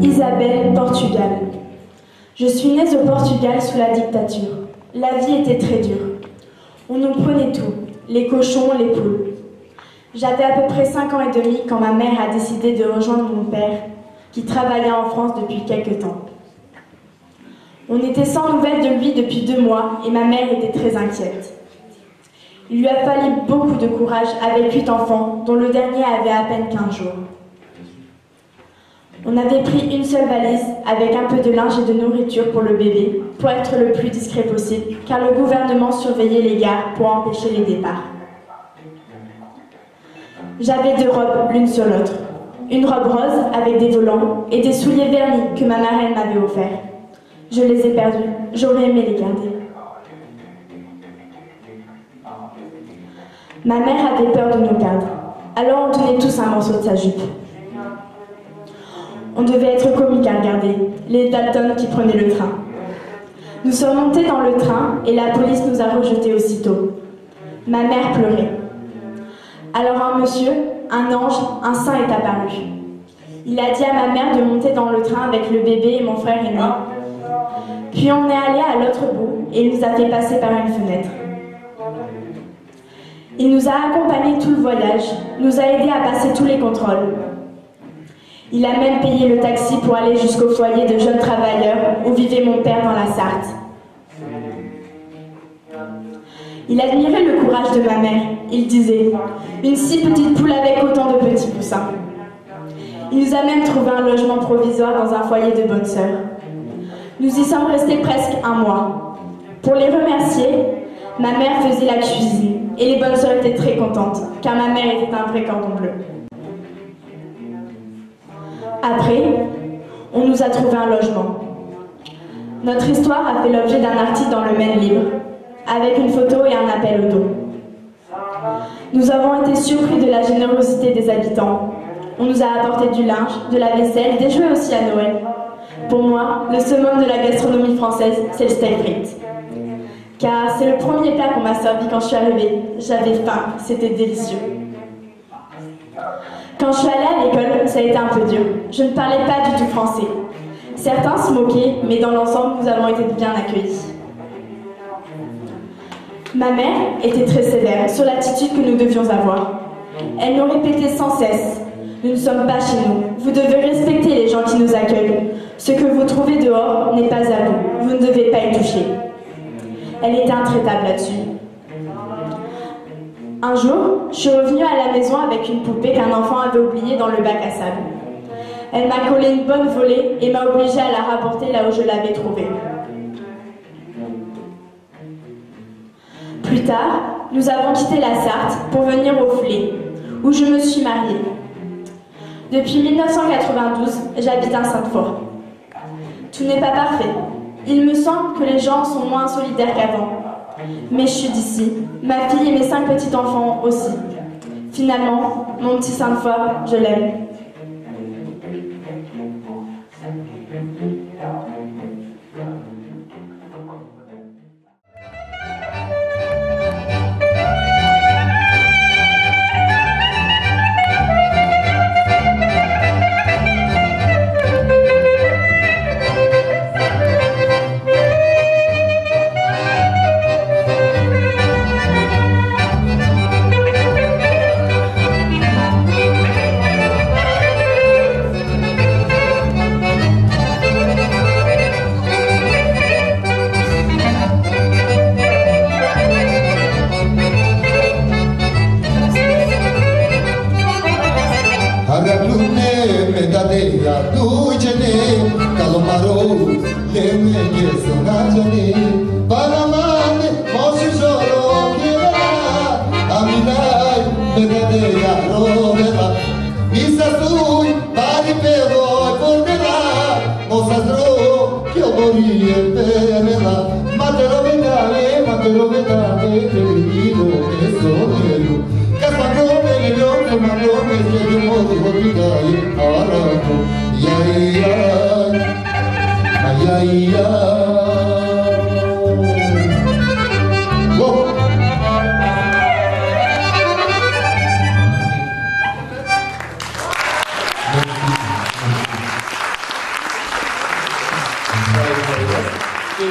Isabelle, Portugal. Je suis née au Portugal sous la dictature. La vie était très dure. On nous prenait tout, les cochons, les poules. J'avais à peu près 5 ans et demi quand ma mère a décidé de rejoindre mon père, qui travaillait en France depuis quelque temps. On était sans nouvelles de lui depuis 2 mois et ma mère était très inquiète. Il lui a fallu beaucoup de courage avec 8 enfants, dont le dernier avait à peine 15 jours. On avait pris une seule valise avec un peu de linge et de nourriture pour le bébé, pour être le plus discret possible, car le gouvernement surveillait les gares pour empêcher les départs. J'avais 2 robes l'une sur l'autre. Une robe rose avec des volants et des souliers vernis que ma marraine m'avait offerts. Je les ai perdus, j'aurais aimé les garder. Ma mère avait peur de nous perdre, alors on donnait tous un morceau de sa jupe. On devait être comique à regarder, les Dalton qui prenaient le train. Nous sommes montés dans le train et la police nous a rejetés aussitôt. Ma mère pleurait. Alors un monsieur, un ange, un saint est apparu. Il a dit à ma mère de monter dans le train avec le bébé et mon frère aîné. Puis on est allé à l'autre bout et il nous a fait passer par une fenêtre. Il nous a accompagnés tout le voyage, nous a aidés à passer tous les contrôles. Il a même payé le taxi pour aller jusqu'au foyer de jeunes travailleurs où vivait mon père dans la Sarthe. Il admirait le courage de ma mère. Il disait « Une si petite poule avec autant de petits poussins ». Il nous a même trouvé un logement provisoire dans un foyer de bonnes sœurs. Nous y sommes restés presque 1 mois. Pour les remercier, ma mère faisait la cuisine et les bonnes sœurs étaient très contentes car ma mère était un vrai cordon bleu. Après, on nous a trouvé un logement. Notre histoire a fait l'objet d'un article dans le Maine Libre, avec une photo et un appel au don. Nous avons été surpris de la générosité des habitants. On nous a apporté du linge, de la vaisselle, des jouets aussi à Noël. Pour moi, le summum de la gastronomie française, c'est le steak frites. Car c'est le premier plat qu'on m'a servi quand je suis arrivée. J'avais faim, c'était délicieux. Quand je suis allée à l'école, ça a été un peu dur. Je ne parlais pas du tout français. Certains se moquaient, mais dans l'ensemble, nous avons été bien accueillis. Ma mère était très sévère sur l'attitude que nous devions avoir. Elle nous répétait sans cesse « Nous ne sommes pas chez nous. Vous devez respecter les gens qui nous accueillent. Ce que vous trouvez dehors n'est pas à vous. Vous ne devez pas y toucher. » Elle était intraitable là-dessus. Un jour, je suis revenue à la maison avec une poupée qu'un enfant avait oubliée dans le bac à sable. Elle m'a collé une bonne volée et m'a obligée à la rapporter là où je l'avais trouvée. Plus tard, nous avons quitté la Sarthe pour venir au Flé, où je me suis mariée. Depuis 1992, j'habite à Sainte-Foy. Tout n'est pas parfait. Il me semble que les gens sont moins solidaires qu'avant. Mais je suis d'ici, ma fille et mes 5 petits-enfants aussi. Finalement, mon petit Sainte-Foy, je l'aime. Et